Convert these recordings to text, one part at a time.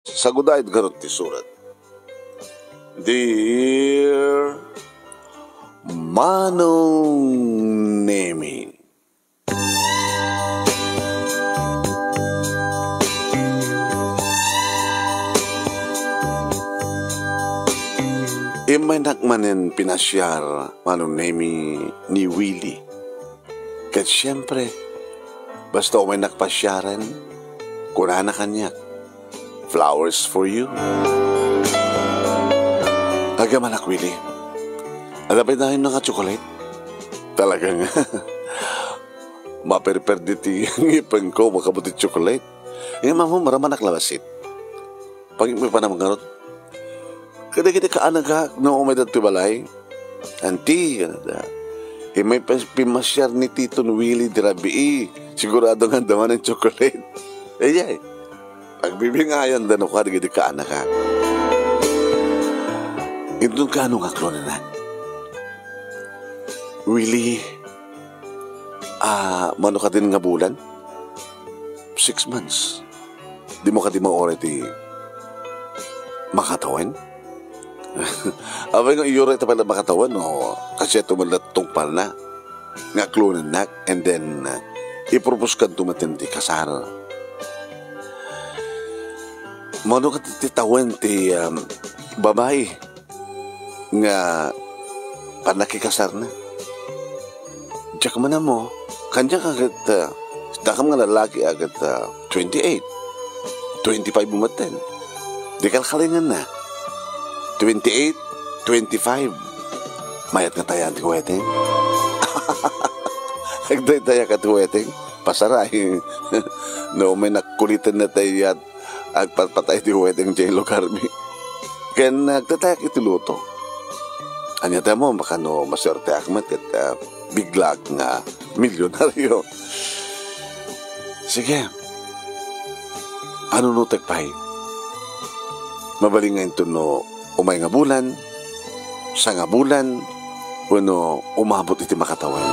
Sagudayad garot ti surat. Dear Manong Nemi, imay nakmanen pinasyar Manong Nemi ni Willie. Kat siyempre, basta umay nakpasyaran, kunana kanyak, flowers for you. Agaman ak, Willie. Alapit na yung naka-chocolate. Talagang maperperditi ang ipang ko, makabuti chocolate. Yung mamo, maraman naklabasit. Pag may pa naman garot, kada-kada kaanag ka, na umay dati balay. Auntie, may pimasyar ni Tito Willie Dirabi. Sigurado nga daman ng chocolate. Eh, pagbibingayan dan ako, kada-kada kaanag ka. Ito ka anong aklo na. Willie, mano ka din nga bulan? 6 months. Di mo ka di ma-already makatawan? Abay nga iyore ito pala makatawan, no? Kasi ito malatong pala na. Nga aklo na and then ipropose ka tumatindi kasar. Mano ka titawan ti babae nga panakikasar na. Diyak man na mo, kanya agad, dakam nga lalaki agad 28, 25 umaten. Di kalkalingan na. 28, 25. Mayat nga tayo anti wedding. Agday tayo ka wedding. Pasaray. No, may nakulitan na tayo at agpatpatay di wedding J.Lo Carmi. Kaya nagtatayak ituluto. Anya tayo mo, baka no, maswerte akmat at biglag nga milyonaryo. Sige. Ano no tagpay? Mabaling ngayon to no, umay nga bulan, sa nga bulan, uno, umabot iti makatawan.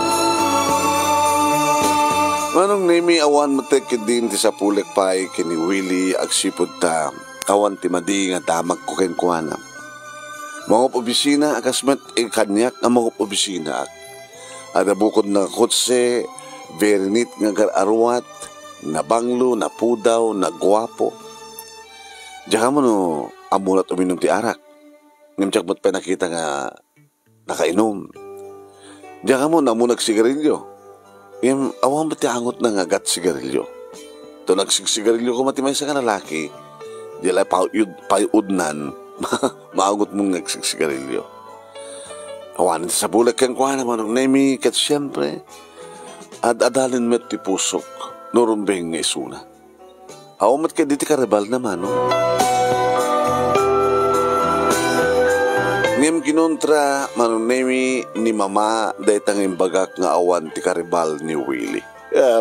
Manong Nemi, awan matek din ti sa pulek pay kini Willie agsipod ta, awan ti madi nga damag ko ken kuana. Mga obisina, akasmat kanyak ang mga obisina. Ada bukod na kotse, very neat nga arwat, na banglo, na pudaw, na guwapo. Diyan mo no, amulat uminom ti arak. Ngamtsak ba't pa nakita nga nakainom. Diyan mo, namunag sigarilyo. Yung awang ba't angot na nga gat sigarilyo. Ito nagsigsigarilyo ko matimay sa kanalaki, diyan ay payudnan, maagot mong nagsigsigarilyo. Awanin sa bulag kang kuha naman ng Nemi, kat siyempre, at adalin met ti pusok, nurumbeng nga isuna. Awamat ka diti karibal naman, no? Ngem kinontra, manong Nemi, ni mama, dahi tanging bagak nga awan ti karibal ni Willie.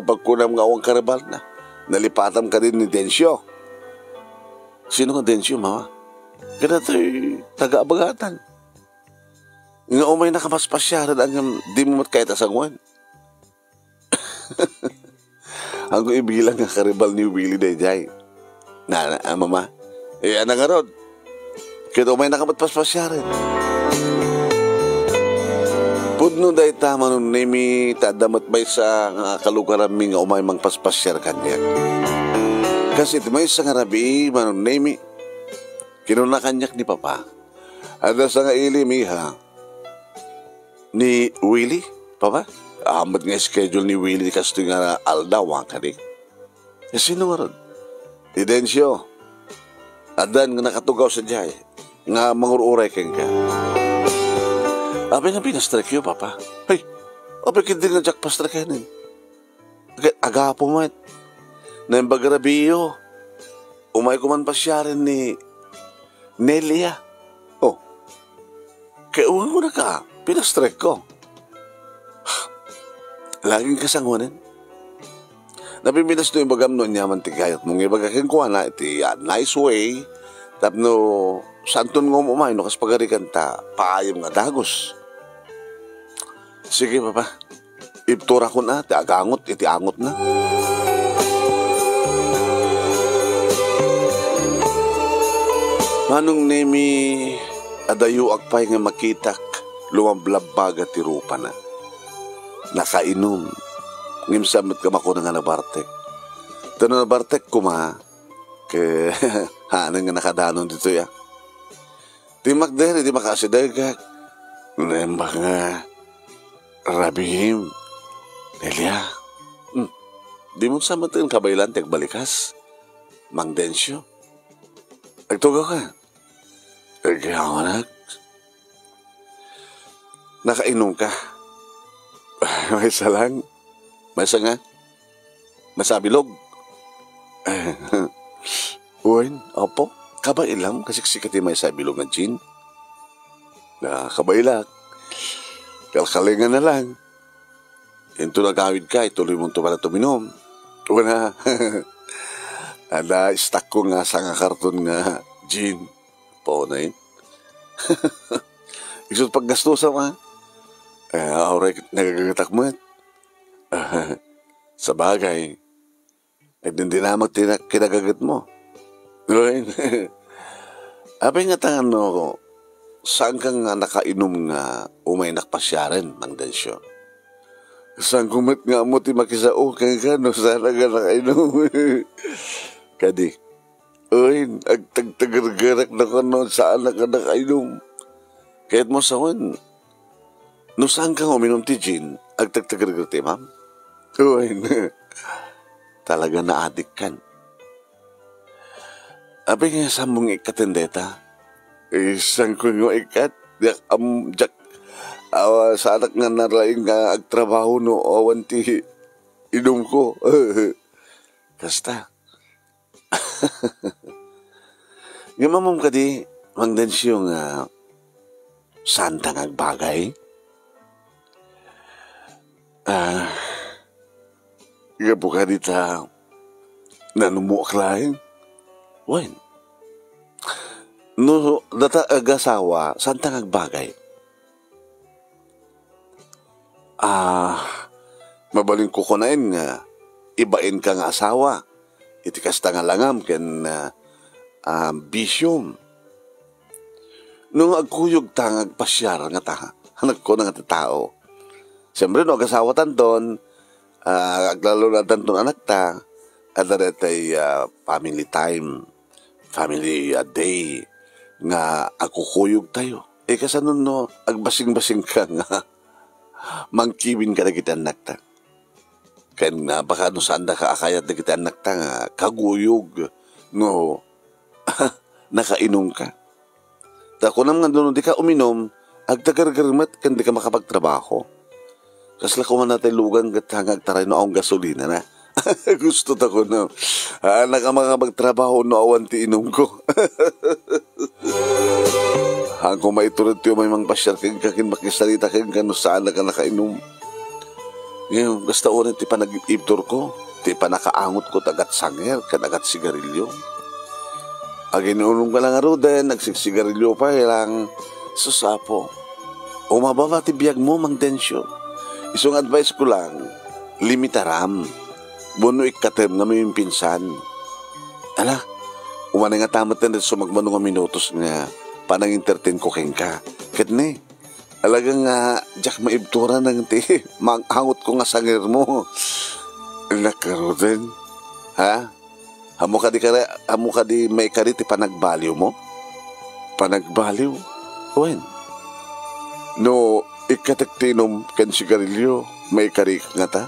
Pagkunam nga awang karibal na, nalipatam ka din ni Densyo. Sino nga Densyo, mama? Kaya to'y taga-abagatan. Nga umay nakapaspasyara ang di mo mat kahit asangwan. Ang ibilang nga karibal ni Willie Dayjay. Mama, anang arod. Kaya umay nakapaspasyara. Pudno dahi tama nun Nemi, tadamat bay sa kalugarami nga umay mang paspasyara kanya. Kasi ito may sa ngarabi, manong Nemi, kinunakanyak ni Papa. Ada sa nga ilimiha, ni Willie, Papa? Ahmad nga schedule ni Willie kasi nga aldawa ka di. E sino nga ron? Idensyo. Adan nga nakatugaw sa jay. Nga mangururay keng ka. Abay nga pinastrek yun, Papa. Hey, abay hindi nga jak pastrekanin. Agapo mo et. Na yung bagarabiyo. Umay kuman pasyarin ni Nelia. Oh. Kaya uwan ko na ka. Pinastrek ko. Laging kasangunin. Napiminas no yung bagam no nyaman ti kayat mong ibagakin ko na iti nice way. Tapno, santun nga umay no kas pagarikan ta, paayam nga dagos. Sige, Papa. Iptura ko na, iti agangot, iti angot na. Manong nemi adayo agpay nga makitak lumamblabbaga ti rupa na. Nakainom. Ngimsamit ka mako nga nabartek. Tano nabartek ko ma. Ke hanan nga nakadanon dito ya. Di magdari, di makasidagak. Nembak nga. Rabihim. Delia. Di mo samatin kabaylan tek balikas. Mang Densyo. Agtugaw ka. Kaya anak. Nakainom ka. May isa lang. May isa nga. Masabilog. Uwan, opo. Kabailang kasiksikat yung may sabilog ng gin. Kabailak. Kalkalingan na lang. Ito nagawid ka, ituloy mong tumala tuminom. Una, stack ko nga sa nga karton nga gin. Po na yun. Isot paggastusan ka. Auray, nagagatak mo. Sa bagay, hindi naman kinagagat mo. Right? Abay nga tangan no, saan ka nga nakainom nga umay nakpasyaran, Mang Densyo? Saan kumat nga mo ti makisao kang ka no, saan ka nakainom? Kadi, uy, agtagtagargarak na ka no, saan ka nakainom? Kahit mo sawan, no saan ka uminom ti gin, agtagtagargarak ti ma'am? Uy, talaga na-addict kan. Abi nga sa mong ikatendeta, isang ko nga ikat, jak, sa anak nga naraing nga agtrabaho no, awan ti inom ko. Kasta. Nga mamam ka di, Mang Densyo nga, santang agbagay? Nga po ka di ta, nanumuak laing? Wen. No, data agasawa, santang agbagay. Mabaling ko kunain nga, ibain ka nga asawa. Itikas ta nga langam, ken bisyom. Nung agkuyog ta nga agpasyar nga ta, hanag ko nga tao. Siyempre, no, agasawa tanton, aglalo na tanton anak ta, at daretay family time. Family day nga akukuyog tayo. Kasanon no, agbasing-basing ka nga mangkiwin ka na kita anak ta. Kaya baka no saan na kaakayat na kita anak ta nga kaguyog no nakainom ka. Tako naman doon, di ka uminom, agtagargarmat kan di ka makapagtrabaho. Kasla ko man natin lugang gatangag taray no ang gasolina na. Gusto ta ko no. Nakamanga magtrabaho no awan ti inom ko. Hangko maiturad tiyo may mang pasyar kag kakin makisalita kag kano saan na ka nakainom. Ngayon, basta ulit ti panag-ibtor ko. Ti panakaangot ko tagat sanger kanagat sigarilyo. Aginulong ka lang aro din, nagsigsigarilyo pa lang. Susapo. Umababa ti biyag mo, Mang Densyo. Isong advice ko lang, limitaram. Bono ikatem nga may pinsan. Ala, umana nga tamat na so magmano nga minutos nga panang-entertain ko keng ka. Kat ni, alaga nga jak maibtura ng ti, manghangot ko nga sangir mo. Nakaro din. Ha? Amo ka di may kari ti panagbaliw mo? Panagbaliw? Wen? No, ikataktinom kan sigarilyo, may kari nga ta?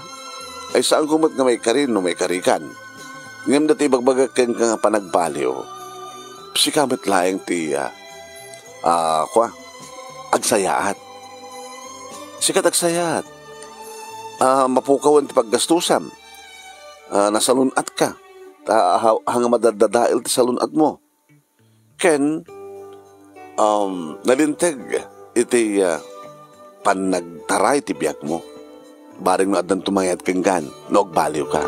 Ay saan kumat nga may karin no may karikan. Ngam dati bagbagak kang nga panagbaliw. Sikamit laeng ti agsayaat. Sikat agsayaat. Mapukawan ti paggastusan. Nasalunat ka. Hanga madadadail ti salunat mo. Ken nalinteg iti panagtaray ti biyak mo. Baring na adan tumayad kang gan, nagbaliw ka.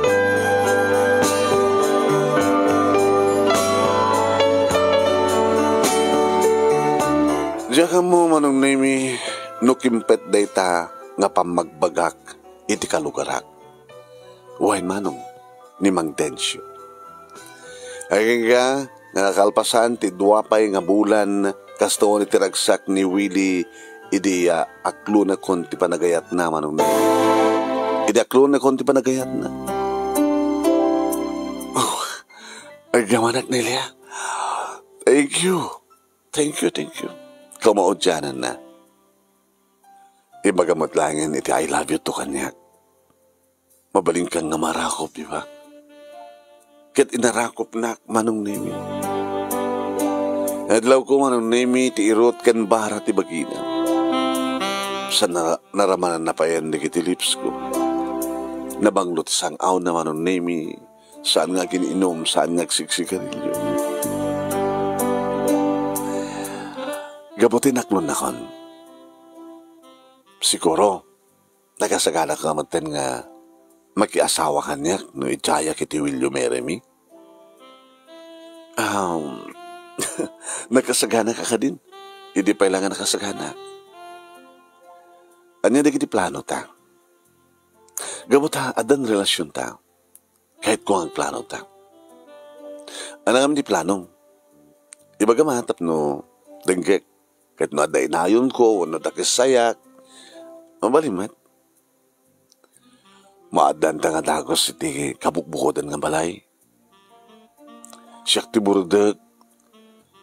Diya ka mo manong nami nukimpet dayta nga pamagbagak iti kalugarak. Uwain manong ni Mang Densyo. Ay ka, nga kalpasan ti duwapay nga bulan kasto ni tiragsak ni Willie idi aklo na kon ti panagayat na manong na. Idi aklo na kon ti panagayat na. Oh, agamanak nila. Thank you. Thank you. Kamaudyanan na. Ibagamot langin iti I love you to kanyak. Mabaling kang nga marakop, di ba? Kat inarakop na manong nimi. Adlaw ko manong nimi ti irot kan bara ti bagina. Sa naramanan na pa yan di kiti lips ko. Nabanglot sang aw na manong nimi. Saan nga kininom, saan nga siksigarilyo. Gabutin aklon na kon. Siguro, nagasagala ka maten nga makiasawa kanyak no ijaya kiti William Meremy. Nakasagana ka din. Hindi pa ilangan nakasagana. Anya di kiti plano ta. Gabuta, adan relasyon ta. Kahit kung ang plano ta. Anang di planong. Ibaga mahatap no, denggek. Kahit no aday nayon ko, no takisayak. Mabalimat. Maadan ta nga dagos iti kabukbukodan nga balay. Siyak ti burdag.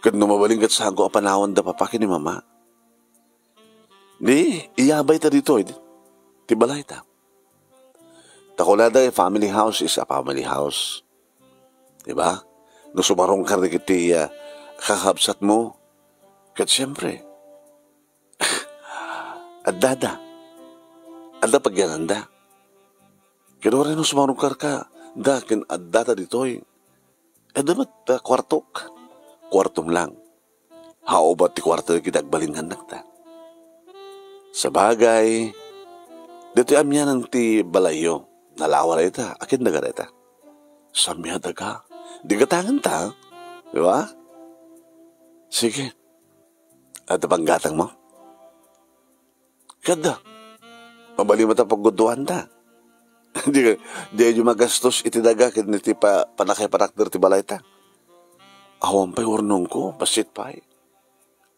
Kahit no mabaling kat saan ko apanawan da papakin ni mama. Di, iyabay ta dito. Ti balay ta. Takulada, family house is a family house. Diba? No sumarong ka rin kiti kakabsat mo. Kat siyempre, adada. Adda pagyananda. Kaya rin no sumarong ka da, kin adada ditoy. Damat kwartok. Kwartom lang. Hao ba ti kwarto kita agbalingan nakta? Sa bagay, dito amyan ang ti balayo. Nalawala ita, akin daga ita. Samya daga. Di katangan ta. Di ba? Sige. At panggatang mo? Kada. Mabali mo ta pagguduan ta. Di yung magastos iti daga kin iti panakay-panakder ti balay ta. Awan pa'y urnong ko, pasit pa'y.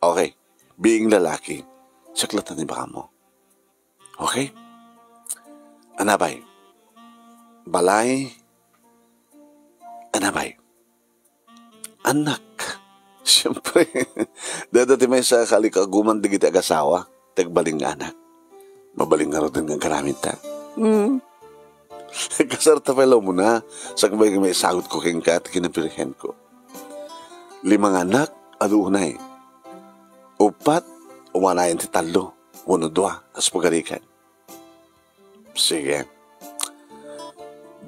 Okay. Being lalaki, saklatan ni baka mo. Okay? Anabay. Balay, anabay, anak. Siyempre, dati may sa kalikaguman di kita agasawa, tagbaling anak. Mabaling nga rin ng karamit ta. Kasarta pa mo na, sa kabay may sagot ko king kat, kinapirihen ko. 5 anak, adunay. 4, umanayan ti 3, 1-2, as pagarikan. Sige.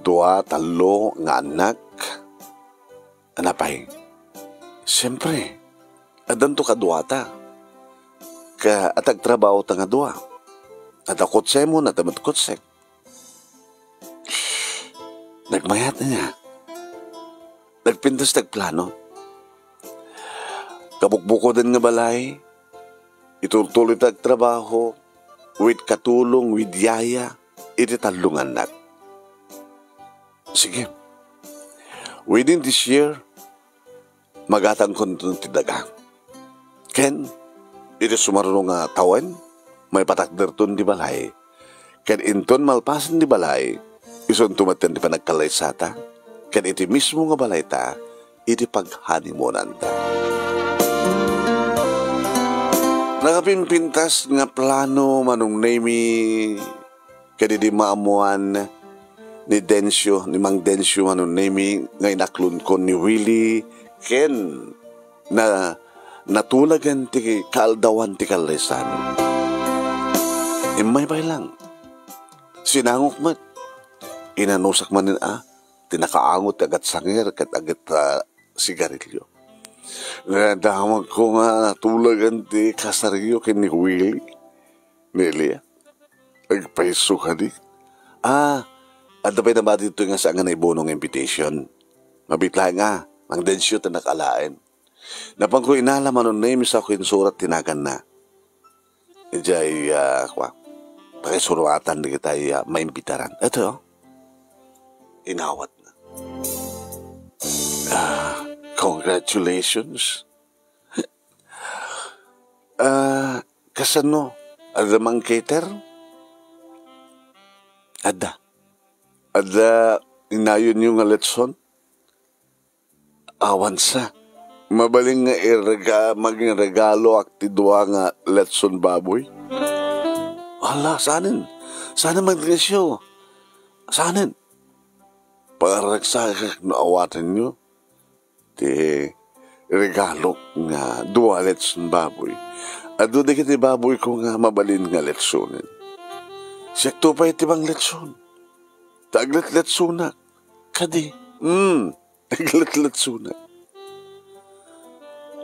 2, 3 nga anak. Anapay. Siyempre, adan to kaduata. Ka atag trabaho ta nga 2. At akotse mo na tamat kotsek. Nagmayat na niya. Nagpintas tagplano. Kabukbuko din nga balay. Itutuloy tag trabaho. With katulong, with yaya. Iti 3 anak. Sige. Within this year, magatang ko ti daga. Ken, iti sumarunong nga tawan, may patakderton di balay. Ken inton malpasan di balay, ison tumaten di panagkalaysata. Ken iti mismo nga balay ta, iti paghanimunan ta. Nakapimpintas nga plano manong nemi, kadi di maamuan, ni Densyo, ni Mang Densyo manong nemi, ngay naklun ko ni Willie, ken na natulagan ti kaaldawan ti kalaysan. Imay bay lang. Sinangok mat. Inanusak man tinakaangot agat sanger kat agat sigarilyo. Nadamag ko nga natulagan ti kasaryo ken ni Willie. Nelia. Nagpaiso ka di. At dabay na ba dito nga sa nga naibunong invitation? Mabitla nga, ang densyo ta nakalain. Napang ko inalaman nun name sa akin surat tinagan na. Ijay, pakisuratan na kita maimbitaran. Ito, inawat na. Congratulations. Kasano? Ada mang cater? Ada. Ada inayon yung nga letson? Awan sa. Mabaling nga maging regalo at tidwa nga letson baboy. Wala, sanin. Sana magresyo. Sanin. Pagaragsakak na awatan nyo. Di regalo nga dua letson baboy. At doon di baboy ko nga mabalin nga letsonin. Siyakto pa iti bang letson. Taglet-letsuna. Kadi. Taglet-letsuna.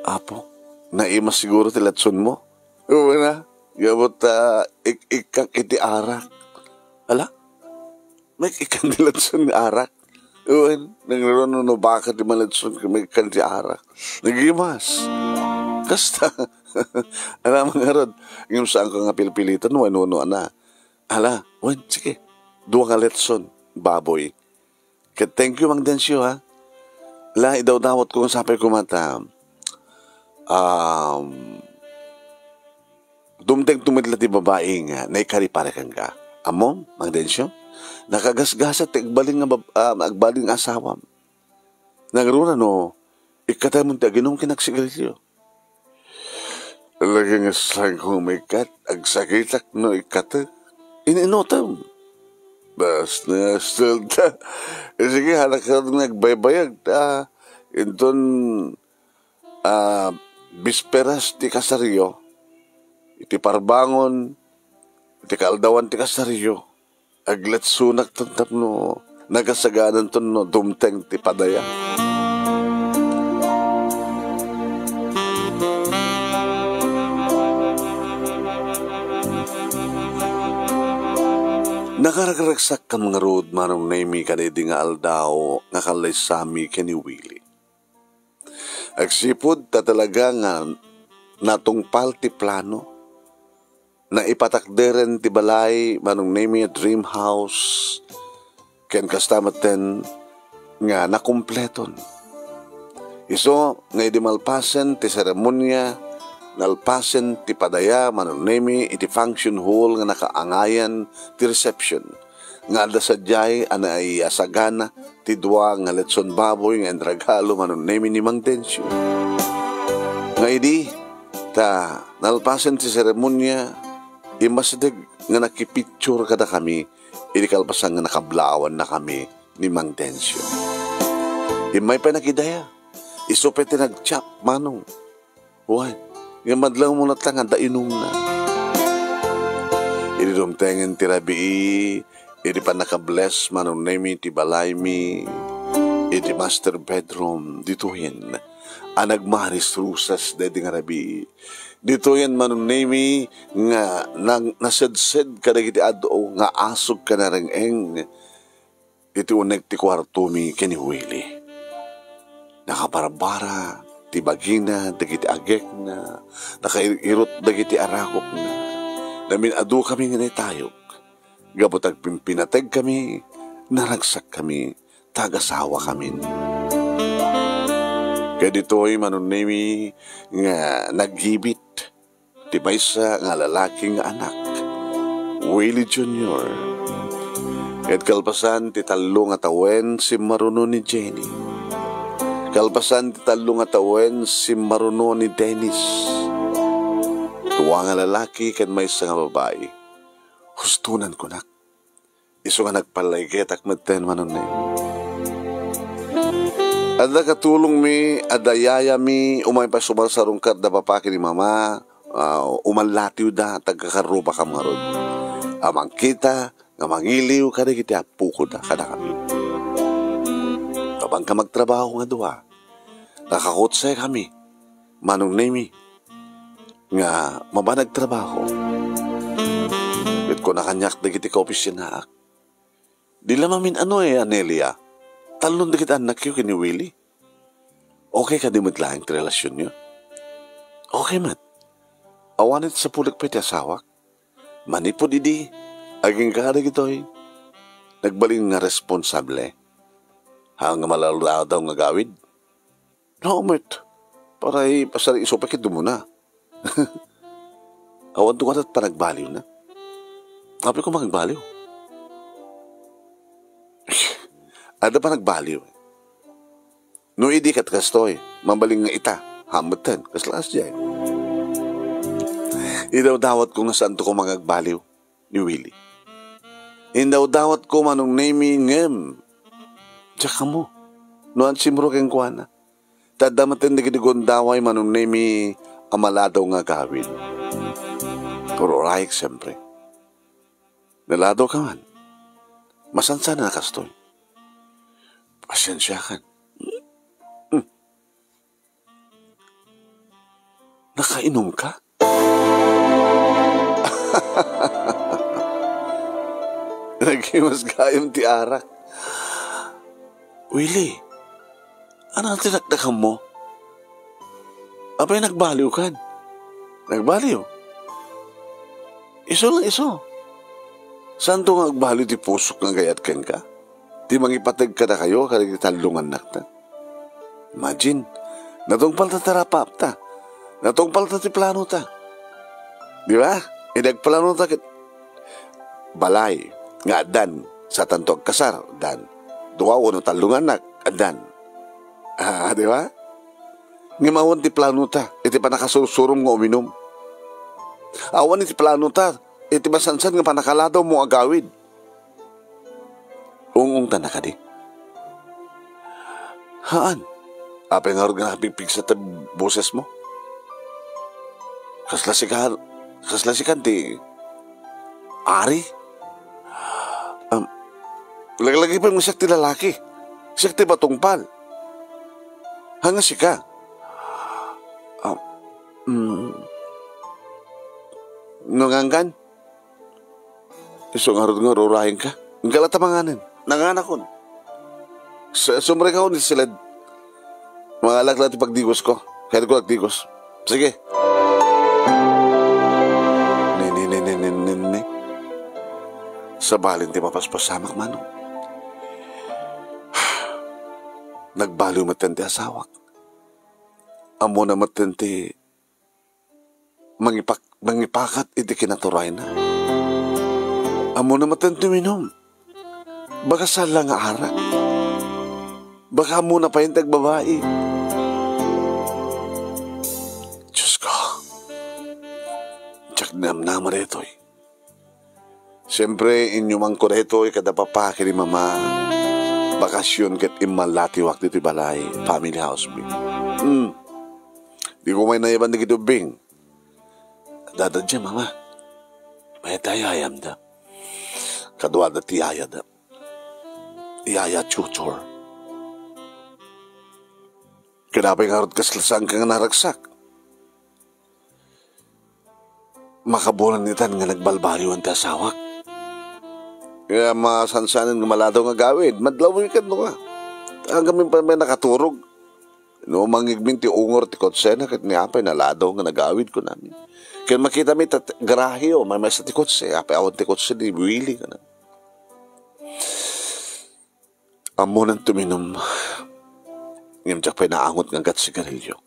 Apo, naimas siguro ti letson mo? Oo na. Gabot ikang iti arak. Ala? May ikan ti letson ni arak. Oo, nangyaroon no baka ti maletson may ikan ti arak. Nagimas. Kasta. Alam mga rod. Yung saan ko nga pilipilitan, wano na. Ala, wen, sige. Dua nga letson, baboy. Kaya thank you, Mang Densyo, ha. Ala, idaw-dawat ko kung sapay kumata. Dumteng tumidla ti babae nga, naikaripare kang ka. Amom, Mang Densyo, nakagasgasa ti agbaling agbaling asawam. Nagruna no, ikatay mo ti aginong kinagsigarilyo. Lagi nga saan kong may kat, agsakitak no ikatay. Ininotam. Bas na still ta. Sige, halak ka nagbaybayag ta. Inton, bisperas ti kasaryo, iti parbangon, iti kaldawan ti kasaryo, aglat sunak tantap no, nagasaganan ton no, dumteng ti padaya. Nakaragraksak ka mga road manong naimi kanidi nga aldaw nga kalay sami kani Willie. Agsipod ta talaga nga natungpal ti plano na ipatakderen ti balay manong naimi a dream house ken kastamaten nga nakumpleton. Iso nga idi malpasen ti seremonya nalpasen ti padaya manong naimi iti function hall nga nakaangayan ti reception nga ada sadyay anay asagana ti dua nga letson baboy nga regalo manong naimi ni Mang Densyo. Nga idi ta nalpasen ti seremonya imasdeg nga nakipicture kada kami iti kalpasan nga nakablawan na kami ni Mang Densyo. Imay pa nakidaya iso pa ti nagchap manong. Why? Yung madlang mo na tanga, dainom na. Idi dumtengen ti rabii, idi pa nakabless manong naimi ti balay mi, idi master bedroom, dito yan. Anagmaris rusas dedi nga rabii. Dito yan manong naimi nga nasedsed ka na iti ado, nga asog ka na ring iti uneg ti kwarto mi kani Willie. Nakabarabara, ti bagina, dagiti agek na, nakairot dagiti arakop na. Namin adu kami nga tayok. Gabotag pimpinateg kami, naragsak kami, tagasawa kami. Kaya dito'y manunemi nga naggibit, ti maysa nga lalaking anak, Willie Jr. At kalpasan ti talo nga tawen si maruno ni Jenny. Kalpasan ti talo nga tawen si maruno ni Dennis. Tuwa nga lalaki kan may nga babae. Hustunan ko nak. Iso nga nagpalaygit ak madten manunay. Ada katulong mi, adayaya mi, umay pa sumarsarungkat da papaki ni mama, umalatiw da, tagkakarupa ka mga ron. Amang kita, nga mangiliw, kada kiti apuko da, kada kami. Kapag ka magtrabaho nga duwa, nakakutsay kami, manong nemi, nga mabanag trabaho. Bit ko nakanyak da kiti ka-opisinaak. Di lamamin Anelia, talon da kita anak yun kini Willie. Okay ka di matlaing relasyon nyo? Okay man. Awanit sa pulik pa iti asawak. Manipod idi, aging kada gito'y nagbaling nga responsable. Hang malalaw daw nga gawid. Naumit. Para pasari iso pakit mo na. Awan to ka at panagbaliw na. Sabi ko magbaliw. Ada pa nagbaliw. No idi kat kastoy. Mambaling nga ita. Hamatan. Kaslas dyan. Idaw dawat ko nga saan to ko magagbaliw ni Willie. Indaw dawat ko manong naming ngem. Tsaka mo. Noan simro keng kuana. Tadamatin na gidigon daway manong nami amaladaw nga gawin. Pero raik siyempre. Naladaw ka man. Masansa na nakastoy. Pasensya kan. Nakainom ka? Naghimas gayong ti Arak. Willie, ano ang tinakdakan mo? Abay, nagbaliw kan. Nagbaliw? Iso lang iso. Saan to nga nagbaliw ti pusok nga gayat ken ka? Di mangipatag ka na kayo kaya talungan nakta. Imagine, natungpal ta tarapap ta. Natungpal ta ti plano ta. Di ba? Inagplano ta kit balay nga adan sa tantog kasar dan. Duwawo no talungan nak adan. Di ba? Ngimawon ti plano ta, iti pa nakasusurom nga uminom. Awan iti plano ta, iti masansan nga panakaladaw mo agawid. Ung ta na ka di. Haan? Apay nga rin nga pigpig sa boses mo? Kaslasikan ti Ari? Laglagi pa yung siyak ti lalaki. Siyak ti batungpal. Hanga si ka. Nanganggan? Iso nga rin nga rurahin ka. Ang kalatamanganin. Nanganakon. Sumre ka ko ni silad. Mga alak ti pagdigos ko. Kaya ko nagdigos. Sige. Ni. Sa balin ti mapaspasamak manong. Nagbaliw matente asawak. Amo na matente mangipakat iti kinaturay na. Amo na matente minom. Baka sala nga arak. Baka muna pa yung tagbabae. Diyos ko. Tsak namnama reto'y. Siyempre, inyumang ko reto'y kada papaki ni mama. Bakasyon ket imalatiwak dito balay. Family house bing. Di ko may naiban na gitubing. Dadadya mama. May tayo ayam da. Kadwa da tiyaya da. Iyaya tutor. Kinapay nga rin kaslasang kang naragsak. Makabulan nitan nga nagbalbaliwan ti asawak. Kaya masansanin nga maladaw nga gawid. Madlawin ka no nga. Hanggang pa may nakaturog. No, mangigming ti ungor ti kotsena kat ni apay naladaw nga nagawid ko namin. Kaya makita mi grahe o may sa ti kotse. Apay awon ti kotse di Willie ka na. Amo nang tuminom. Ngayon tsak pa'y naangot ng gat sigarilyo.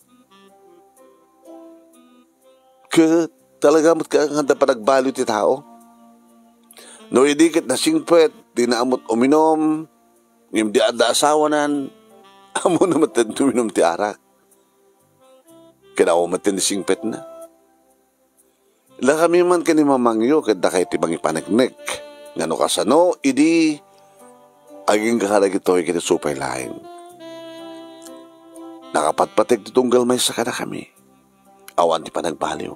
Talaga mo't kakanganda pa nagbaliw ti tao. No, idikit na singpet, di naamot uminom, ngayon di ada asawanan, amo na matan tuminom ti arak. Kaya matan di singpet na. La kami man kani mamangyo, kada kayo ti bangi panagnek. Ngano kasano, idi, aging kakarag ito'y kiti supay laing. Nakapatpatig tutunggal may sakada kami. Awan ti panagbaliw.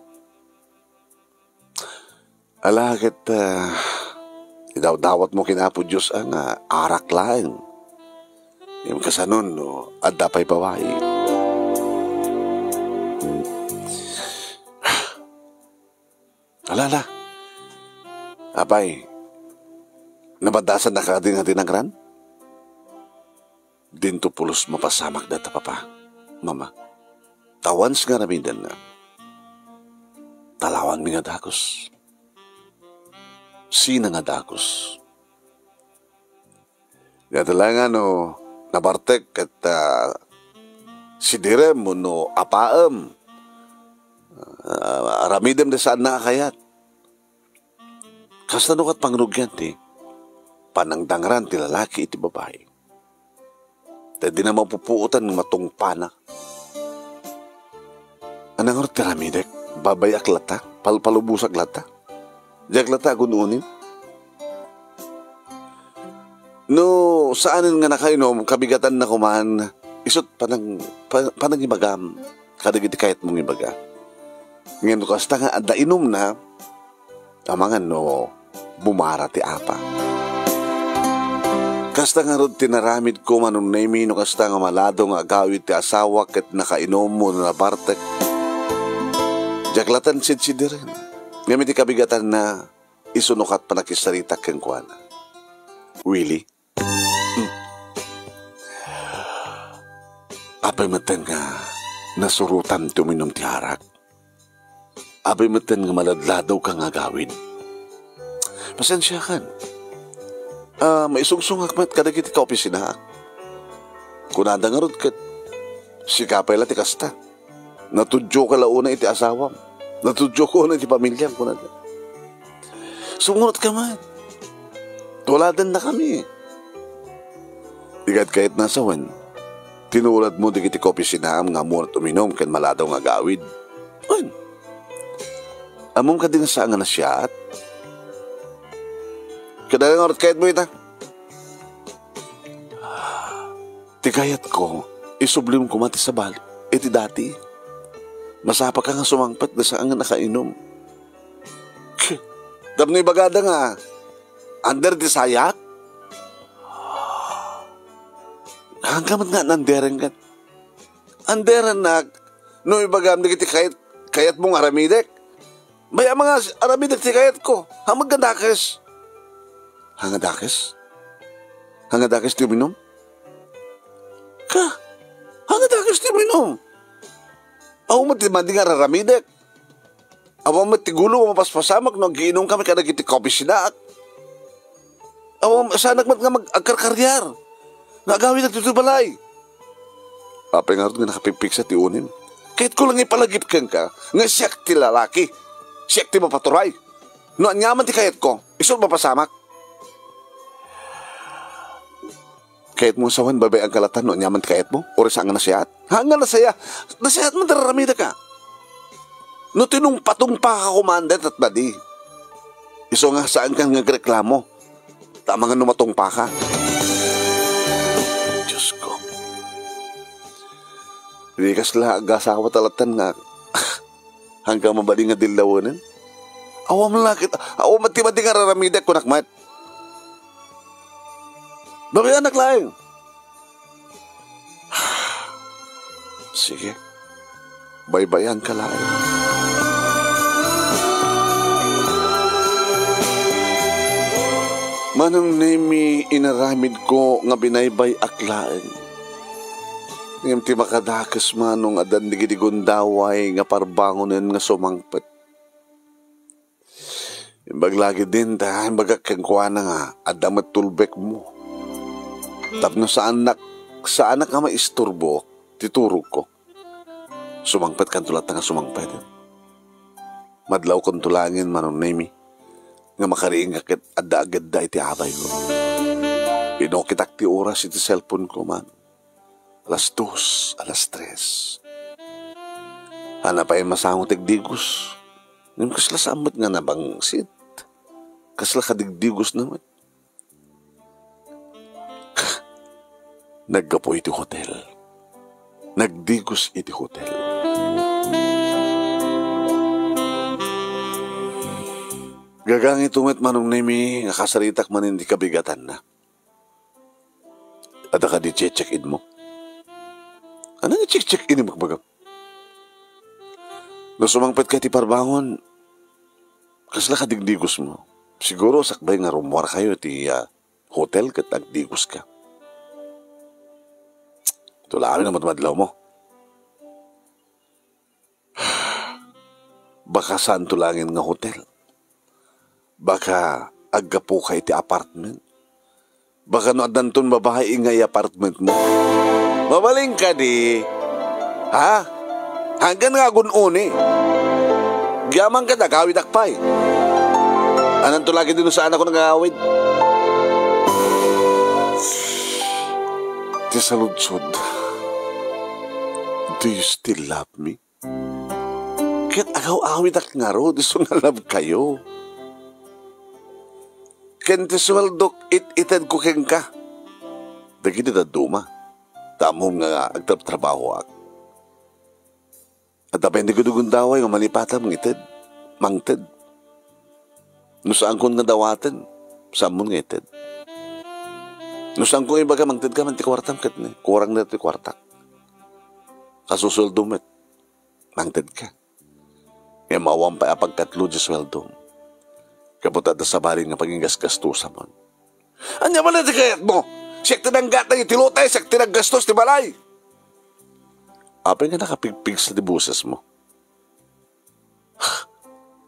Alakit, idawdawat mo kinapo Diyos ang arak laing. Yung kasanon, no, adda pa'y bawahi. Alala, apay, nabadasan na ka din nga dinagran? Dinto pulos mapasamak data papa, mama. Tawans nga namindan na. Talawan mi nga dakos. Sina nga dakos. Kaya talaga no, nabartek at Si direm mo no apaem. Aramidem de saan nakakayat. Kastanukat pangrugyan ti, panangdangran ti lalaki iti babae. Di na mapupuutan ng matong panak. Anang ti ramidek, babayak lata, palpalubusak lata. Diyak lata gununin. No, saanin nga nakainom, kabigatan na kumaan, isot panang ibagam, kadagiti kahit mong ibaga. Ngayon kasta nga, adda inom na, amangan no, bumara ti apa. Kasta nga rod tinaramid ko manong naimi no kasta nga malado nga agawit ti asawa ket nakainom mo na bartek. Jaklatan sid rin. Ngayon ti kabigatan na isunukat panakisarita keng kuana. Really? Apay matan nga nasurutan tuminom ti harak. Apay matan nga maladladaw kang agawin. Pasensya kan. Maisungsung akmat kadagiti ka opisina. Kunada nga rod kat sikapay la ti kasta. Natudyo ka launa iti asawam. Natudyo ko na iti pamilyam kunada. Sumunod ka man. Tuladan na kami. Ikat kahit nasawan, tinulad mo digiti ka opisina nga muna tuminom kan maladaw nga gawid. Ay, among ka din saan nga nasyat. Kadalang orat kahit mo ita. Tikayat ko, isublim ko mati sa balo. Iti dati. Masapa ka nga sumangpat na saan nga nakainom. Damno'y bagada nga. Under di sayak. Hanggamat nga nanderan ka. Anderan na. No ibagam na kiti kayat mong aramidek. May mga aramidek ti kayat ko. Hamagandakes. Hangadakes? Hangadakes ti uminom? Ka? Hangadakes ti uminom? Ako matimandi nga raramidek. Ako matigulo mapaspasamak no giinom kami kada kiti kopi sinak. Ako sanak mat nga mag-agkarkaryar. Nagawin na tutubalay. Papay nga rin nga nakapipiksa ti unin. Kahit ko lang ipalagip kang ka, nga siyak ti lalaki. Siyak ti mapaturay. No anyaman ti kayat ko, isot mapasamak. Kahit mo sawan, babay ang kalatan, no anyaman ti kayat mo? O resa nga nasayat? Hanga nasaya. Nasayat mo dararamida ka. No tinong patong pa ka kumandat at badi. Iso nga saan kang nagreklamo. Tama nga numatong pa ka. Diyos ko. Hindi kasla agasawa talatan nga. Hanggang mabali nga dilawanan. Awa mo lakit. Awa mati-mati nga raramida ko nakmat. Babay anak laing. Sige. Baybayan ka laing. Manong nemi inaramid ko nga binaybay aklain. Ngam ti makadakas manong adan digidegundaway nga parbangonen nga sumangpet. Imbaglagi din ta, imbaga kengkuana nga adamat tulbek mo. Tapno sa anak nga maisturbo, titurog ko. Sumangpet kan tulat nga sumangpet. Madlaw kong tulangin manong nemi. Nga makariing akit adda agad da iti abay ko. Pinokitak ti oras iti cellphone ko man. Alas 2, alas 3. Hanapay masango tigdigos. Ngayon kasla samot nga nabangsit. Kasla kadigdigos naman. Naggapo iti hotel. Nagdigos iti hotel. Gagang itumet manong nemi nga kasaritak man hindi kabigatan na. Ada ka di check-in mo. Ano nga check-in mo magbaga? No sumangpet ka ti parbangon, kasla ka digdigos mo. Siguro sakbay nga rumwar kayo ti hotel kat nagdigos ka. Tulawin na matmadlaw mo. Baka saan tulangin nga hotel? Baka aggapo ka iti apartment. Baka no adanton babae ngay apartment mo. Mabaling ka di. Ha? Hanggang nga gununi. Giyaman ka na, gawid akpay. Anong tulagi din sa anak ko nag-aawid? Di saludsod. Do you still love me? Kahit agaw-awid ak nga ro, di so nga love kayo. Kaya sweldo it-ited ko keng ka. Dagi di na duma. Tamong nga agtrabaho ak. At dapay hindi ko dugundaway nga malipatan mong ited. Mangted. No saan ko nga dawatan, saan mo nga ited. No saan ko ibaga mangted ka, man ti kwartam kat ni. Kurang na ti kwartak. Kasusuldo met. Mangted ka. Kaya mawampay apagkatlo di sweldo. Kaputa da sa bari nga paging gasgastusa mo. Anya ba na di kayat mo? Siyak tinanggat na itilutay, siyak tinaggastos ti balay. Apay nga nakapigpig sa dibuses mo.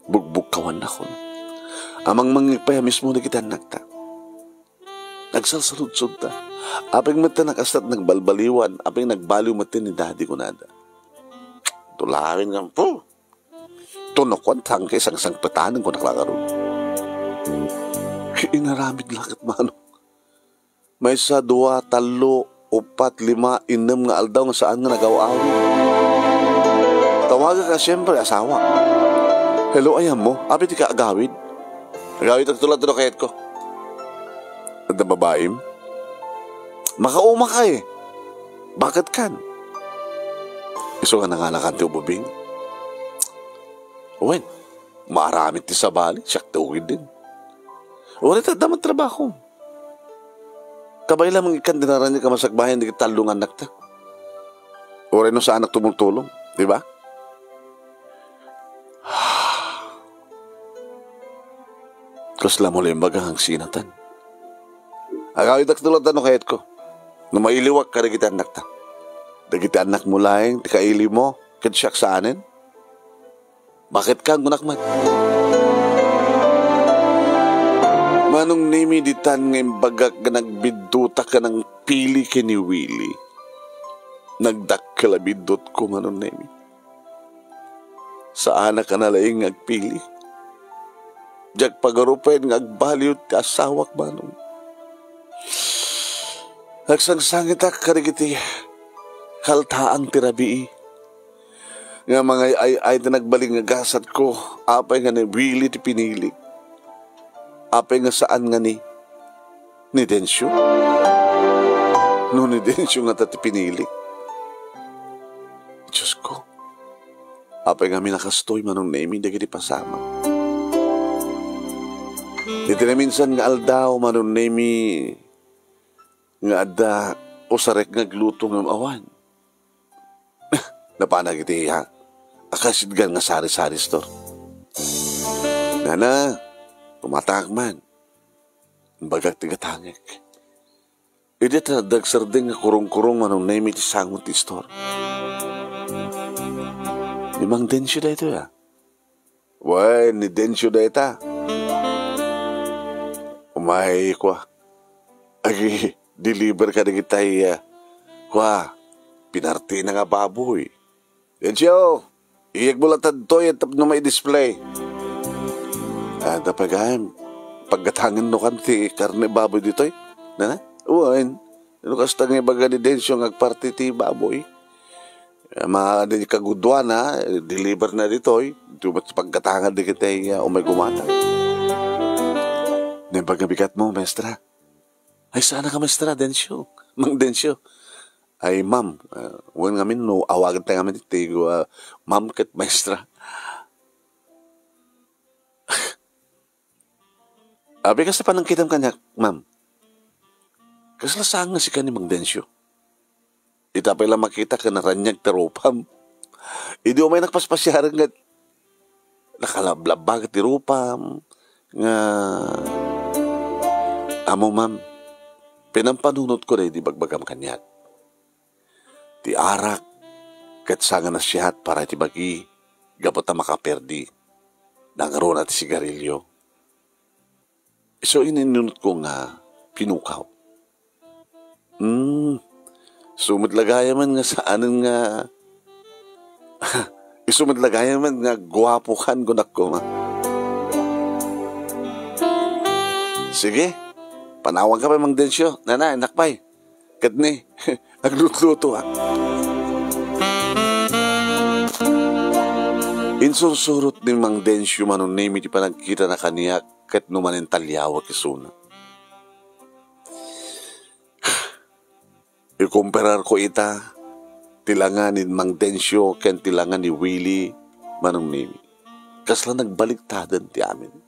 Bugbog kawan na kon. Amang mangipaya mismo na kita nagta. Nagsalsaludsod ta. Apay mata nakasat nagbalbaliwan, apay nagbaliw mata ni daddy ko nada. Tulawin nga po. Tunokon tangke sang patanan ko naklakaroon. Inaramid lakit manong. May sa 2, 3, 4, 5, 6 nga aldaw nga saan nga nagawa-awin. Tawaga ka siyempre, asawa. Hello, ayam mo. Abi di ka agawid. Agawid ang tulad na kayat ko. At nababaim. Makauma ka eh. Bakit kan? Iso nga nanganakan ti ububing. Uwen, maaramit ti sabali. Siyak tawid din. Uwen, damat trabaho. Kabay lang mga ikan dinaran niya kamasagbayan di talungan nakta. Oray no sa anak tumultulong, di ba? Kasla mo lang bagang sinatan. Agawid ak tulad no kayat ko. No mailiwak ka na kita anak ta. Dagiti anak mo lang, ti kaili mo, kadsyak sa anin. Bakit ka ngunak man? Manong nimi ditan ngayon bagak ka nagbidduta ka ng pili kini Willie. Nagdakkalabidot ko manong nimi. Sa anak ka nalaing agpili. Diyak pagarupen ngagbaliw ti asawak manong. Nagsangsangit ak karigiti kaltaang tirabii. Nga mga ay nagbaling nga gasat ko, apay nga ni Willie ti pinili. Apay nga saan nga ni Densyo? No ni Densyo nga tati pinili. Diyos ko. Apay nga minakastoy manong naimi dagi di pasama. Iti na minsan nga aldaw manong naimi nga ada o sarek nga gluto ng awan. Napanag iti ha. Akasidgan nga sari-sari store. Nana, kumatak man. Bagag tigatangik. Iti dagsarding nga kurong-kurong manong naimi ti sangot ti store. Limang Densyo da ito ya. Way, ni Densyo da ita. Umay kwa. Agi, deliver ka na kitay kwa. Pinarti na nga baboy. Densyo, iyag mo lang tantoy at na may display. Tapagayam, paggatangin no kanti karne baboy ditoy. Nana? Uwan, ano kasta nga baga ni Densyo ngagparti ti baboy. Maadin kagudwa na, deliver na ditoy. Dumat paggatangan di kitay umay gumata. Nempagabigat mo, mestra. Ay, sana ka, mestra, Densyo. Mang Densyo. Ay, ma'am, huwag ngamin, no, awagan tayo ngamin dito, ma'am, kat maestra. Abi, kasi pa nang kitam kanya, ma'am. Kasi lasang nga si ka ni Mang Densyo. Itapay lang makita ka na ranyag tarupam. Hindi umay nakpaspasyaran nga, nakalablabag tirupam, nga, amo, ma'am, pinampanunot ko rin, di bagbagam kanya. Ti arak, kat sanga na siyahat para ti bagi, gapot na makaperdi, nangaro na ti sigarilyo. So, ininunot ko nga, pinukaw. Sumit lagaya man nga saan nga, Isumadlagayan man nga guwapo kan gunak ko ma. Sige, panawag ka pa Mang Densyo. Nanay, nakpay. Kadni, agluto-luto ha. Insursurot ni Mang Densyo manunimi ti panagkita na kaniya kat numanin talyawa kisuna. Ikumparar ko ita, tilangan ni Mang Densyo ken tilangan ni Willie manunimi. Kasla nagbaliktadan ti amin.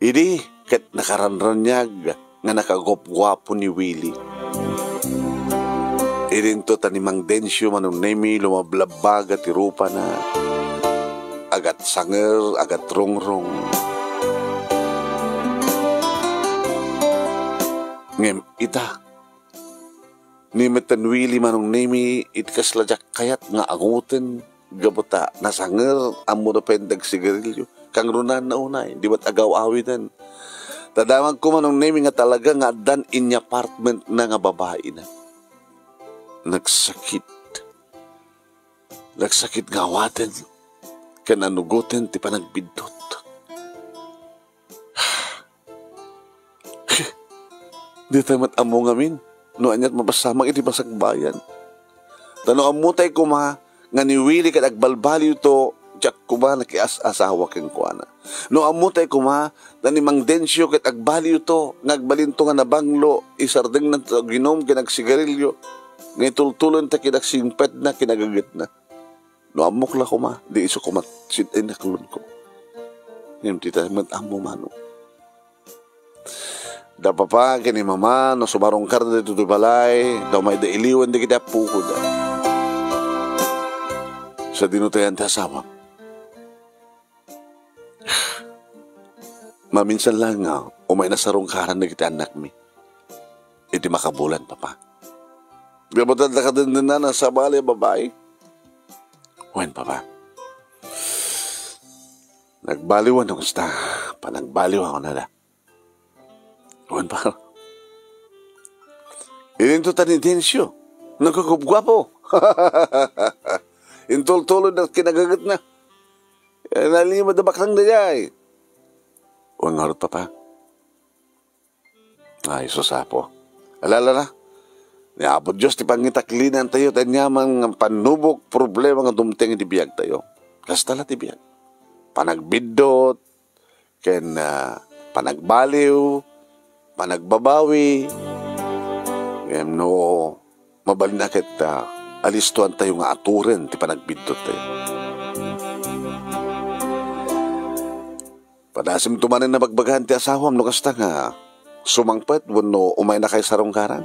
Idi, kat nakaranranyag nga nakagwap-gwapo ni Willie. Irinto ta ni Mang Densyo manunimi lumablabag at irupa na agat sanger, agat rongrong. Ngem ita, ni Metan Willie manunimi itkasladyak kayat nga angutin gabuta na sanger amo na pendag sigarilyo. Kang runan na unay, di ba't agaw-awitan. Tadamag ko manunimi nga talaga nga dan in apartment na nga babae na. Nagsakit nga awaten, kananugutin ti panagbidot. Di tayo matamo ngamin, no anyat mapasamang iti basagbayan. Tano amutay ko nga ni Willie kat agbalbaliw to, jak kuma nakias-asawa keng kuana. No amutay kuma ni Mang Densyo ket agbaliw to ngagbalinto nga nabanglo isardeng na ginom kinagsigarilyo ngitultulon ta kinagsingpet na kinagagit na. No amok la kuma di iso kumat sit ay naklun ko. Ngem tita mat amo mano. Da papa kini mama no sumarong karda dito balay daw may dailiwan di kita pukod. Sa dinutayan ti asawa. Maminsan lang nga, umay na sarong karan na kita anak mi. Iti makabulan, papa. Gabutan na ka din na sa bali, babae. Wen, papa. Nagbaliwan ako sta. Panagbaliw ako na da. Wen, papa. Ininto ta ni Densyo. Nagkakubgwapo. Intol-tolo na kinagagat na. Nalimad na baklang na jay. Huwag nga rin, papa. Ay, susapo. Alala na. Niabot Diyos, ti pangitaklinan tayo, tayo nyaman panubok problema nga dumting itibiyag tayo. Kastala tibiyag. Panagbidot, ken panagbaliw, panagbabawi, ken no, mabalinakit alistuan tayo nga aturen, ti panagbidot tayo. Padasim tumanin na bagbagahan ti asawam no kasta nga sumangpet wano umay na kay sarong karan.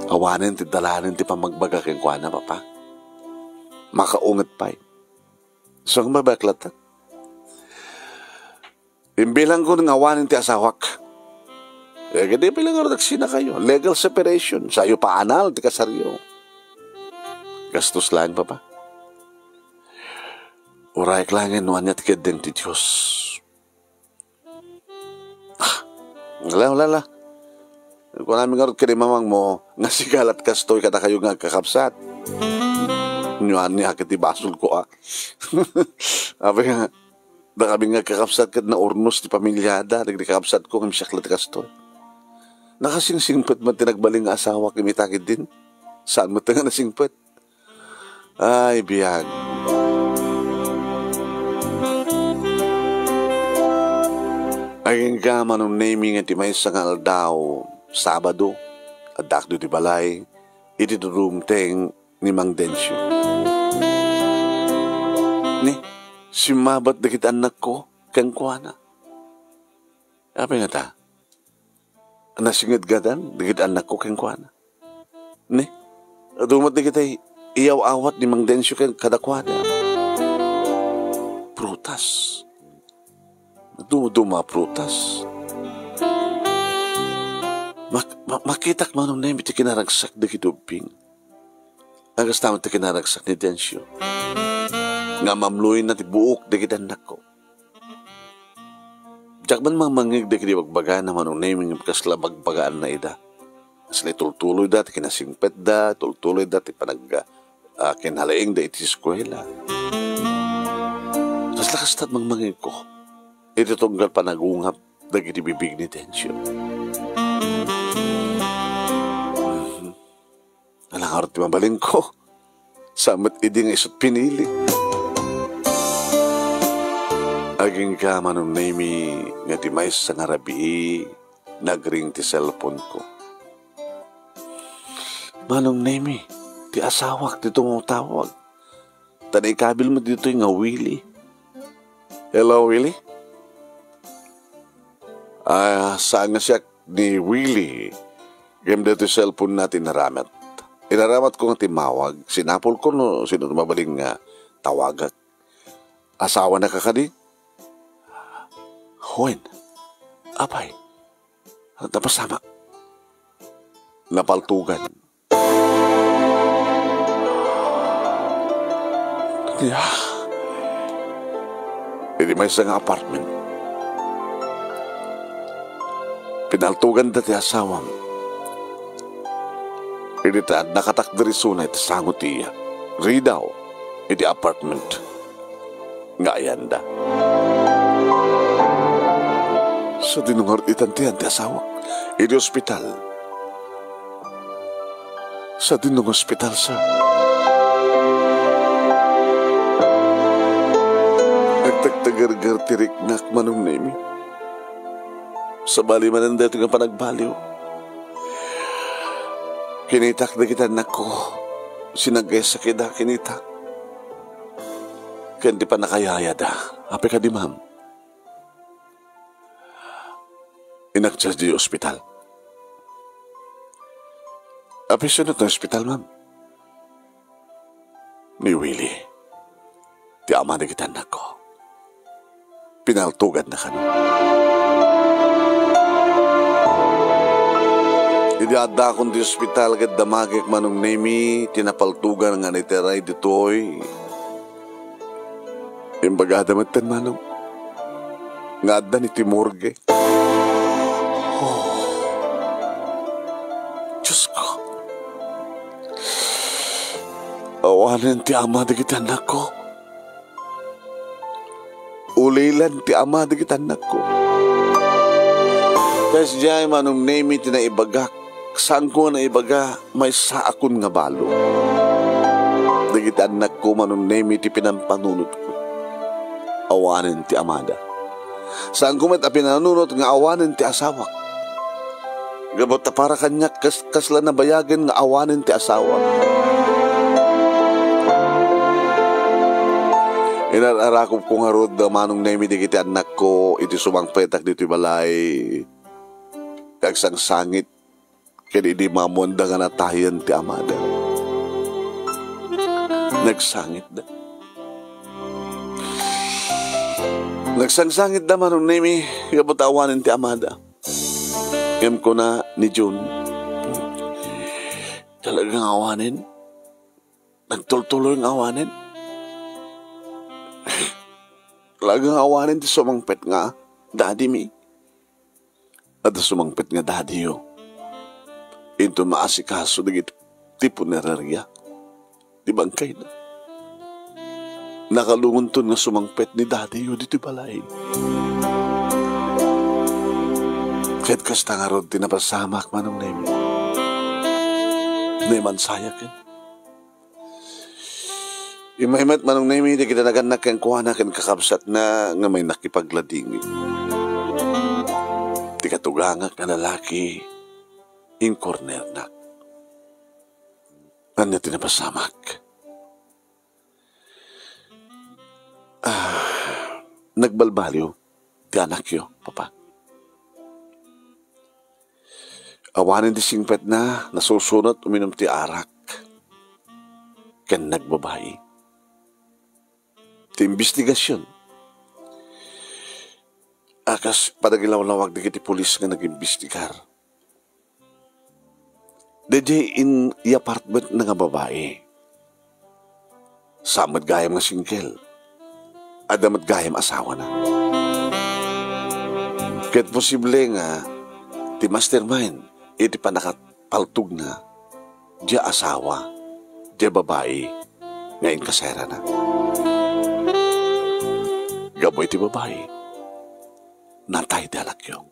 Awanin ti dalanin ti pamagbaga keng kuana papa. Makaungat pa'y. So ang mabaklat. Imbilang ko ng awanin ti asawak. Gadi bilang nga nagsina kayo. Legal separation. Sayo pa anal ti kasaryo. Gastos lang papa. Uray klangin no anyat kedeng ti Diyos. Wala. Kung namin nga rin kinimamang mo, nga sigalat kastoy kata kayo nga kakapsat. Nyuan niya kiti basol ko Abe nga, da kami nga kakapsat kat na urnos ti pamilyada, nagdi kakapsat ko kami siyaklat kastoy. Nakasingsingpet man tinagbaling asawa kimitakid din. Saan mo nga nasingpet? Ay, biyag. Aging ka manong naming at may sangal daw Sabado at dakdo di balay iti durumteng ni Mang Densyo. Ni, simabat na kita anak ko kang kuana. Apa nga ta? Nasingid gadan na kita anak ko kang kuana. Ni, dumat na kita iyaw-awat ni Mang Densyo kang kadakwada. Prutas. Duma prutas. Makitak manong na iti kinaragsak na kitubing. Agas naman iti kinaragsak ni Densyo. Nga mamluin na ti buok na kitanak ko. Diyak man mangmangig na kiti bagbaga na manong na yung kasla bagbagaan na ida. Kasla tultuloy da, ti kinasingpet da, tultuloy da, ti kinalaing da iti eskwela. Kas lakas tat mangmangin ko. Iti tunggal panagungap dagiti bibig ni Tensyo. Alangar ti mabaling ko. Samat idi nga isot pinili. Aging ka manong nami nga ti mais sa ngarabi nagring ti cellphone ko. Manong nami, ti asawak ti tumutawag. Tanay kabil mo dito yung nga Willie. Hello, Willie? Saan nga siya ni Willie? Game dito yung cellphone natin naramat. Inaramat ko nga timawag. Sinapol ko no, sino mabaling nga tawagat. Asawa na kakadi? Huwin. Apay. Napasama. Napaltugan. Yeah. Hindi may isang apartment. Pinaltugan dati asawang. Hindi ta nakatakdarisunay ta sangot iya. Ridaw. Hindi apartment. Nga ayanda. Sa dinungar itantihan ti asawak. Hindi ospital. Sa dinungar ospital, sir. Nagtagtagargar tirik nak manong nemi. Sa bali manan dito nga panagbaliw. Kinitak na kita nako. Sinagay sa kida kinitak. Kandi pa nakayaya da. Ape ka di ma'am. Inakchas di ospital. Ape sunod na ospital, ma'am. Ni Willie. Ti ama na kita nako. Pinaltugan na ka no. Idiada akong di ospital agad damagik manong nemi, tinapaltugan nga niteray ditoy. Imbagada matan manong. Nga adda ni Timorge. Oh. Diyos ko. Awanan ti ama di kita nako. Ulilan ti ama di kita nako. Kasi diyay manong nemi tinaibagak. Saan ko na ibaga may sa akon nga balo. Dagiti anak ko manong nemi ti pinampanunot ko. Awanin ti amada. Saan ko met a pinanunot nga awanin ti asawak. Gabot ta para kanya kasla na bayagan nga awanin ti asawak. Inarakop ko nga rod manong nemi digiti anak ko iti sumangpetak dito balay. Kagsang sangit. Kaya di mamonda nga natayan ti amada. Nagsangit na. Nagsangsangit na manong nemi. Kabutawan ti amada. Ngam ko na ni June. Talagang awanin. Nagtultuloy ng awanin. Talagang awanin ti sumangpet nga. Daddy mi. At sumangpet nga daddy yo. Ito maasikaso ng tipo nerarya. Di bangkay na. Nakalungunton nga sumangpet ni daddy yun dito balay. Kahit kasta nga ron tinapasamak manong nemi. Neman sayakin. Imahimat manong nemi di kita naganak kang kuhanak kang kakabsat na nga may nakipaglading. Di katugangak na lalaki in corner na. Ano tinapasamak? Nagbalbaliw ti anak yo, papa. Awanin di singpet na nasusunod uminom ti arak. Kan nagbabayi. Ti investigasyon. Akas padagilaw-lawag di kiti pulis nga nag-investigar. DJ in apartment na nga babae. Samad gayam nga singkel. Adamat gayam asawa na. Kahit posible nga, ti mastermind, iti pa nakapaltug na, diya asawa, diya babae, Ngayon kasera na. Gaboy ti babae, natay ti alak yung.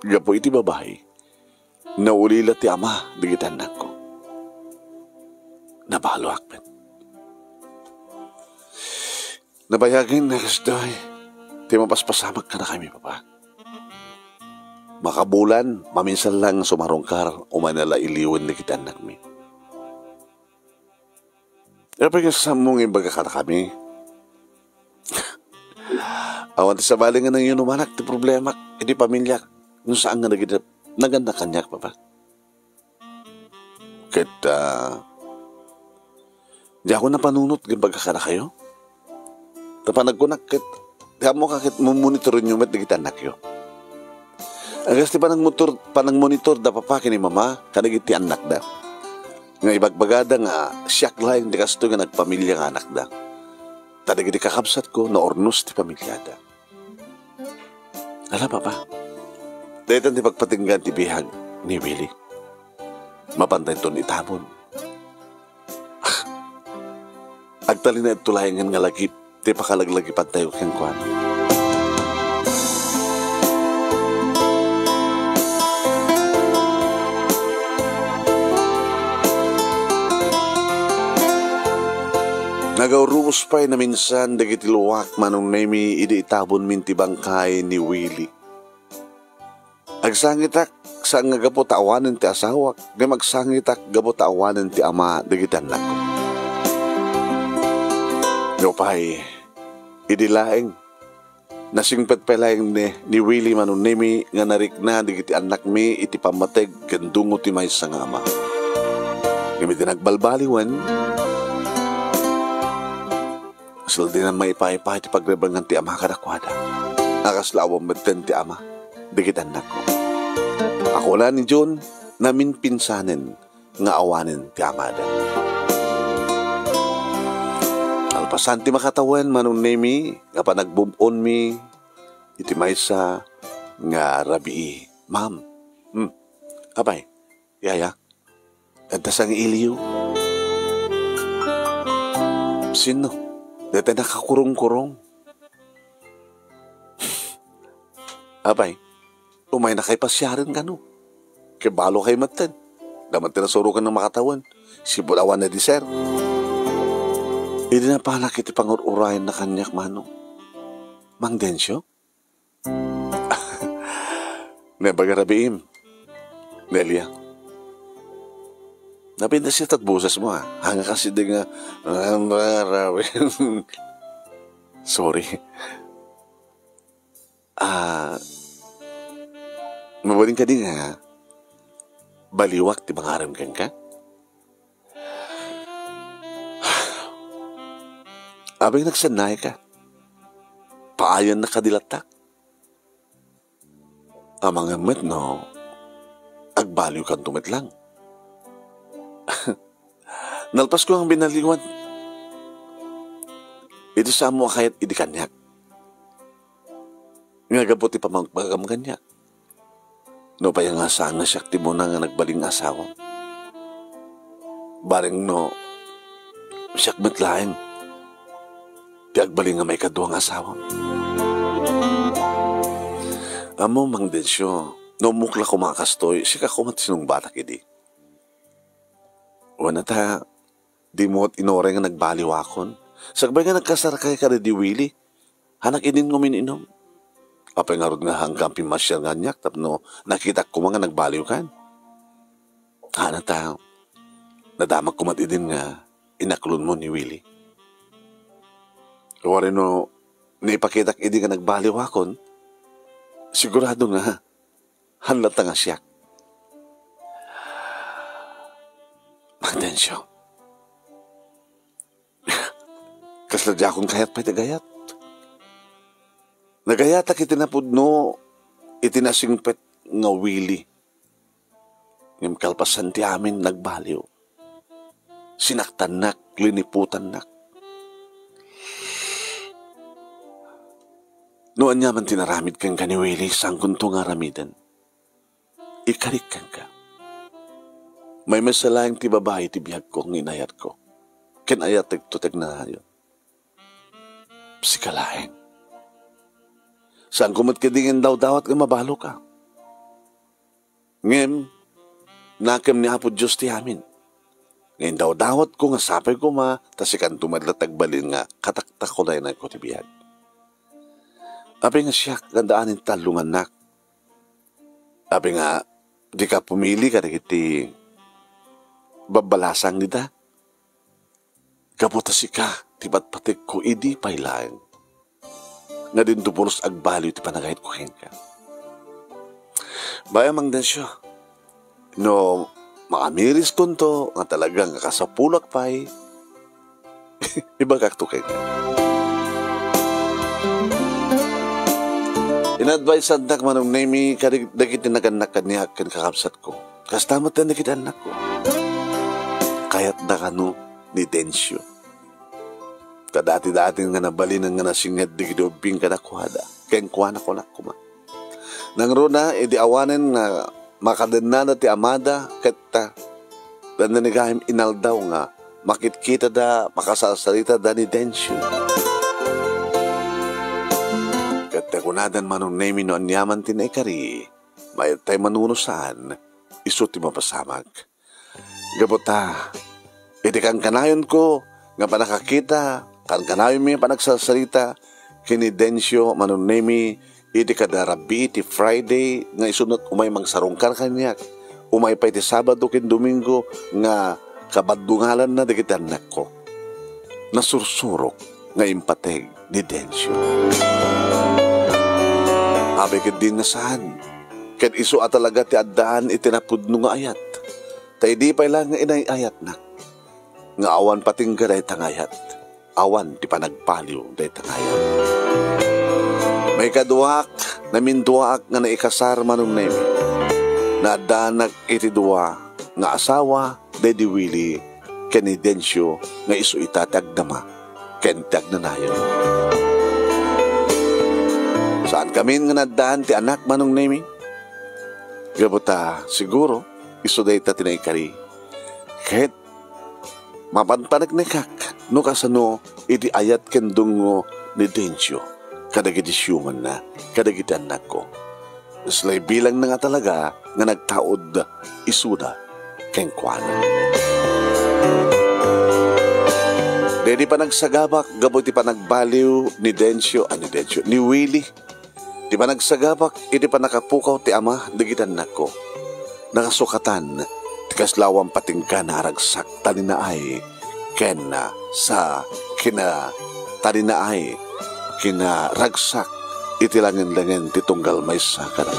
Gaboy ti babae, naulila ti ama, digitan na ko. Nabalo akmen. Nabayagin na kasdoy, ti mapaspasamag ka na kami, papa. Makabulan, maminsan lang sumarongkar, umanala iliwan na kita anak mi. Pero pag nasasamong yung baga ka na kami, awan ti sa balingan ng yun umanak, ti problema, hindi pamilya, nung saan nga naganda kanyak, papa. Kahit, di ako napanunot, yung baga ka na kayo. Tapanag ko na, kahit, di mo kakit mumonitorin yung met na kita anak yun. Agas ti panang monitor da papa kini mama kanagiti anak da. Nga ibagbagada nga siyak laing di kasto nga nagpamilya nga anak da. Tadagiti kakabsat ko na ornos ti pamilya da. Ala papa, dahitan ti pagpatinggan ti bihag ni Willie. Mapantay to ni Tabon. Agtali na itulayangan nga lagi ti pakalaglagi pantay kang kuhan. Nagaurumos pa'y na minsan dagiti luwak manong nami idi itabon minti bangkay ni Willie. Agsangitak sa nga gapo taawanan ti asawak, nga magsangitak gapo taawanan ti ama dagiti anak ko. Yo pa'y idi laeng nasingpet pa laeng ni Willie manong nami nga narikna dagiti anak mi iti pamateg gandungo ti maysa nga ama. Gamit nagbalbaliwan asal din ang maipay-ipay ti pagrebangan ti ama kadakwada. Nakaslawang medten ti ama, digit anak ko. Ako na ni John, namin pinsanen, nga awanin ti amada. Alpasan ti makatawan, manong nemi, nga panagbubon mi, iti maysa, nga rabii. Ma'am, abay, yaya, ganda sang iliw. Sino? Dati nakakurong-kurong. Abay, umay na kay pasyarin ka no. Kibalo kay matan. Daman tinasurukan ng makatawan. Sibulawan na di sir. Hindi na pala kiti pangururayan na kanyak manong. Mang Densyo? Nebagarabiim. Nelia. Napinda siya tatbusas mo ha. Hanga kasi di nga. Sorry. Mabaling ka din ha. Baliwak ti bangaram kang ka. Abang nagsanay ka. Paayan na kadilatak. Ang mga met no. Agbaliw kang tumit lang. Nalpas ko ang binaliwan. Ito sa mo kahit idi kanyak. Nga gabuti pa magpagam kanyak. No pa yung asang na syakti mo na nga nagbaling asawa. Baring no, siyak matlaing. Tiagbaling nga may kaduang asawa. Amo Mang Densyo, no mukla kumakastoy, siya ka kumat sinong batak idi. Wana ta, di mo't inore nga nagbaliwakon. Sagbay nga nagkasarakay ka rin di Willie. Hanak inin ngumin inom. Apay nga rin nga hanggang pimasyal nga niyak. Tapno nakita ko mga nagbaliw kan. Hana ta, nadamag kumat idin nga inaklon mo ni Willie. Wari no, naipakitak idin nga nagbaliwakon. Sigurado nga, hanlat nga siyak. Magdensyo. Kasladya akong kayat pa itagayat. Nagayat ak itinapudno, itinasingpet nga Willie. Ngam kalpasan ti amin nagbaliw. Sinaktan nak, liniputan nak. Noon niya man tinaramid kang ka ni Willie, sang kunto nga ramidan. Ikarik kang ka. May masalayang ti babae ti biyag ko ang inayat ko. Kinayatig tutig na yun. Psikalain. Saan kumot kadingin daw dawat nga mabalo ka? Ngayon, nakam ni Apo Diyos ti amin. Ngayon daw dawat ko nga sapay ko tasikan tumadlatag balin nga kataktak ko na ko tibiyag. Abi nga siya, gandaanin talungan nak. Abi nga, di ka pumili ka na kiti babalasang nida. Kaputa si ka, tibat patik ko idi pailayan. Nga din tupulos agbaliw ti panagahit ko ka. Baya mang din siya. No, makamiris kunto, nga talagang kasapulak pa'y. Iba kaktukay ka. In-advise andak manong nami dagit tinaganak kaniya ken kakabsat ko. Kastamat na dagit anak ko. Kayat da kano ni Densyo. Kadati-dati nga nabalinan nga nasingad di kidobing kanakuhada. Ken kuwana ko nakuma. Nang runa, edi awanen nga makadenna na ti amada kata dan nanigahim inaldaw nga makitkita da makasasalita da ni Densyo. Tagunadan manong nami no anyaman tinaykari, mayat tayo manunusaan, iso ti mapasamag. Gabota, iti kang kanayon ko, nga panakakita, kang kanayon mi panagsasalita, kini Densyo manong nami, iti kadarabi ti Friday, nga isunod umay mangsarungkar kanyak, umay pa iti Sabado kin Domingo, nga kabadungalan na dagiti anak ko. Nasursurok nga impateg ni Densyo. Abi ket din nasaan. Ket iso talaga ti addaan itinapudno nga ayat. Tay di pa lang nga inay ayat na. Nga awan patingga day tangayat. Awan ti panagpaliw day tangayat. May kaduak na minduak nga naikasar manong nemi. Na danak iti duwa nga asawa day diwili ken ni Densyo nga iso itatagdama ken tagnanayon. Saan kami nga nadaan ti anak manong nemi? Gabuta, siguro, isuday ta tinaykari. Kahit mapanpanag na kak, no kasano, iti ayat kendungo ni Densyo. Kadagiti siyuman na, kadagiti anak ko. Islay bilang na nga talaga nga nagtaod isuda kengkwana. Dedi pa nagsagabak, gabuti pa nagbaliw ni Densyo, ni Willie. Di pa nagsagabak, di pa nakapukaw ti ama, digitan na ko. Nakasukatan, ti kaslawang patingka na aragsak talinaay, ken sa talinaay, kina ragsak, itilangin-langin ti tunggal may sakaran.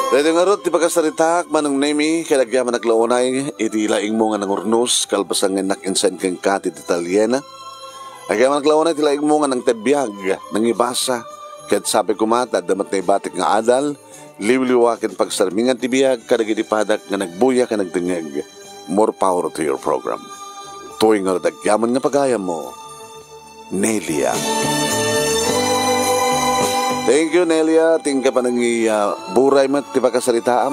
Dahil nga ron, ti pagkasaritak, manong nemi, kalagyaman naglaunay, iti laing mo nga nangurnos, kalbasang nga nakinsan kang kati ti Italiana. Agyaman naglaunay, ti laing mo nga nang tebiyag, nang ibasa, kahit sabi kumata, damat na ibatik nga adal, liwliwakin pagsarmingan ti biyag, kadagiti padak nga nagbuya ka nagdingag. More power to your program. Tuwing nga dagyaman nga pagayam mo, Nelia. Thank you, Nelia. Tingka pa nang buray mo, ti pagkasaritaam.